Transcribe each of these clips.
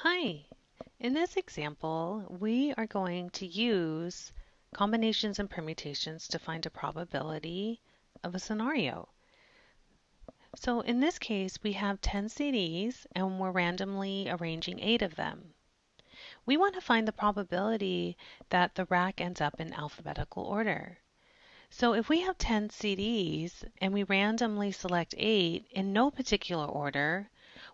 Hi, in this example, we are going to use combinations and permutations to find a probability of a scenario. So in this case, we have 10 CDs and we're randomly arranging 8 of them. We want to find the probability that the rack ends up in alphabetical order. So if we have 10 CDs and we randomly select 8 in no particular order,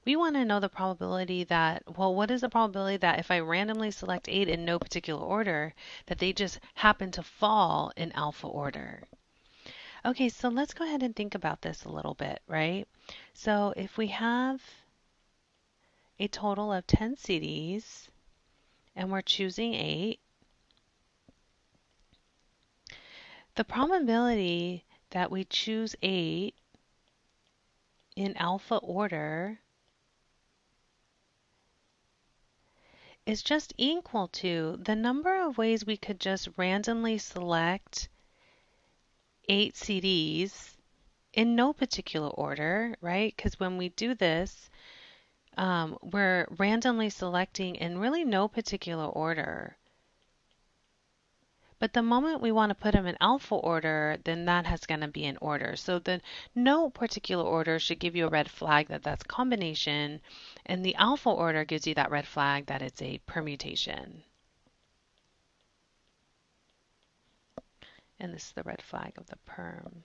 we want to know the probability that, well, what is the probability that if I randomly select 8 in no particular order, that they just happen to fall in alpha order? Okay, so let's go ahead and think about this a little bit, right? So if we have a total of 10 CDs and we're choosing 8, the probability that we choose 8 in alpha order is just equal to the number of ways we could just randomly select 8 CDs in no particular order, right? Because when we do this, we're randomly selecting in really no particular order. But the moment we want to put them in alpha order, then that has going to be in order. So the no particular order should give you a red flag that that's combination, and the alpha order gives you that red flag that it's a permutation. And this is the red flag of the perm.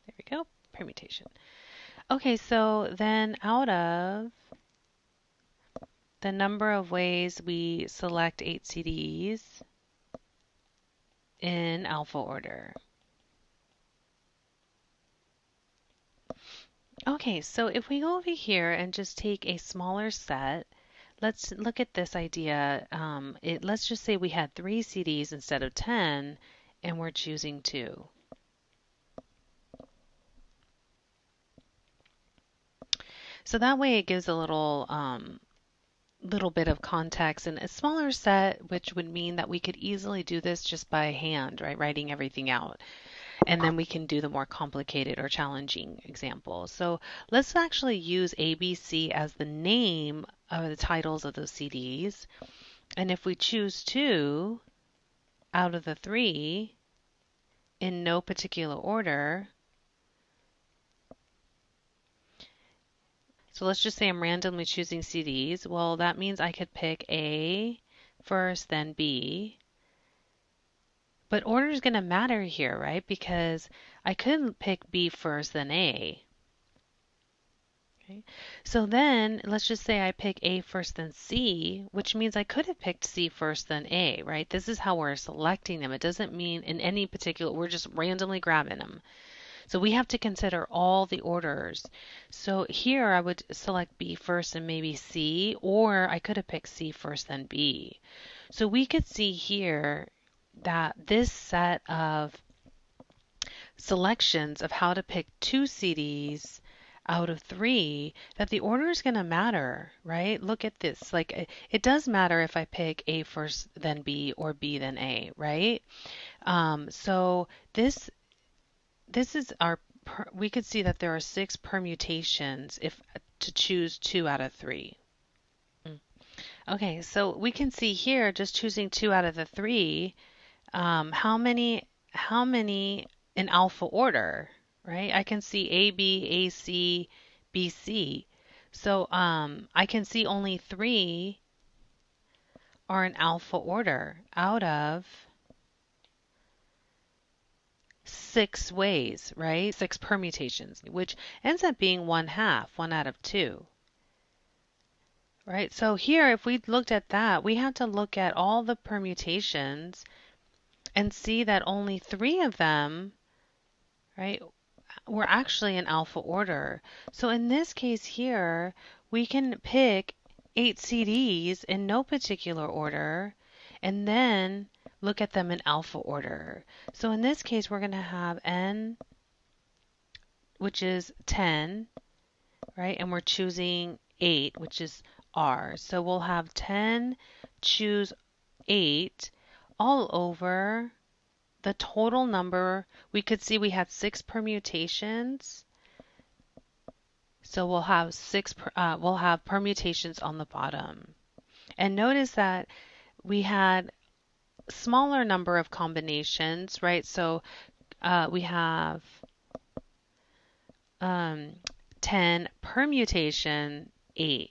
There we go, permutation. Okay, so then out of the number of ways we select 8 CDs in alpha order. Okay, so if we go over here and just take a smaller set, let's look at this idea. Let's just say we had 3 CDs instead of 10, and we're choosing 2. So that way it gives a little bit of context and a smaller set, which would mean that we could easily do this just by hand, right? Writing everything out. And then we can do the more complicated or challenging examples. So let's actually use ABC as the name of the titles of those CDs. And if we choose 2 out of the 3 in no particular order, so let's just say I'm randomly choosing CDs. Well, that means I could pick A first, then B. But order is going to matter here, right? Because I couldn't pick B first, then A. Okay. So then let's just say I pick A first, then C, which means I could have picked C first, then A, right? This is how we're selecting them. It doesn't mean in any particular, we're just randomly grabbing them. So we have to consider all the orders. So here I would select B first and maybe C, or I could have picked C first, then B. So we could see here that this set of selections of how to pick 2 CDs out of 3, that the order is going to matter, right? Look at this. Like it does matter if I pick A first, then B, or B, then A, right? So this is our, we could see that there are 6 permutations if to choose 2 out of 3. Okay, so we can see here just choosing 2 out of the 3, how many in alpha order, right? I can see A, B, A, C, B, C. So I can see only 3 are in alpha order out of 6 ways, right? 6 permutations, which ends up being 1/2, 1 out of 2. Right? So here, if we looked at that, we have to look at all the permutations and see that only 3 of them, right, were actually in alpha order. So in this case here, we can pick 8 CDs in no particular order and then look at them in alpha order. So in this case, we're going to have N, which is 10, right? And we're choosing 8, which is R. So we'll have 10 choose 8 all over the total number. We could see we had 6 permutations So we'll have we'll have permutations on the bottom. And notice that we had smaller number of combinations, right? So we have um, 10 permutation 8.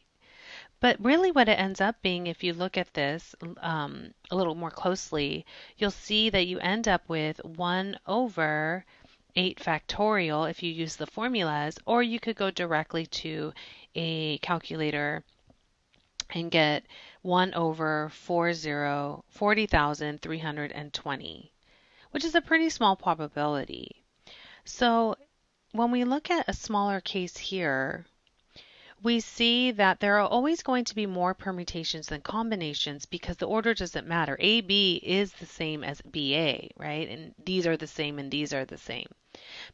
But really what it ends up being, if you look at this a little more closely, you'll see that you end up with 1 over 8 factorial if you use the formulas, or you could go directly to a calculator and get 1 over 40,320, which is a pretty small probability. So when we look at a smaller case here, we see that there are always going to be more permutations than combinations because the order doesn't matter. AB is the same as BA, right? And these are the same and these are the same.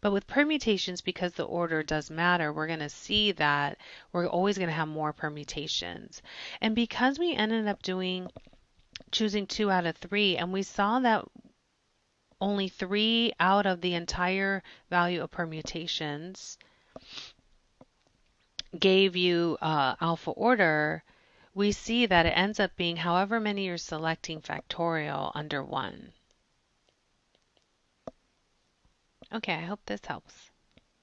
But with permutations, because the order does matter, we're going to see that we're always going to have more permutations. And because we ended up choosing 2 out of 3, and we saw that only 3 out of the entire value of permutations gave you alpha order, we see that it ends up being however many you're selecting factorial under 1. Okay, I hope this helps.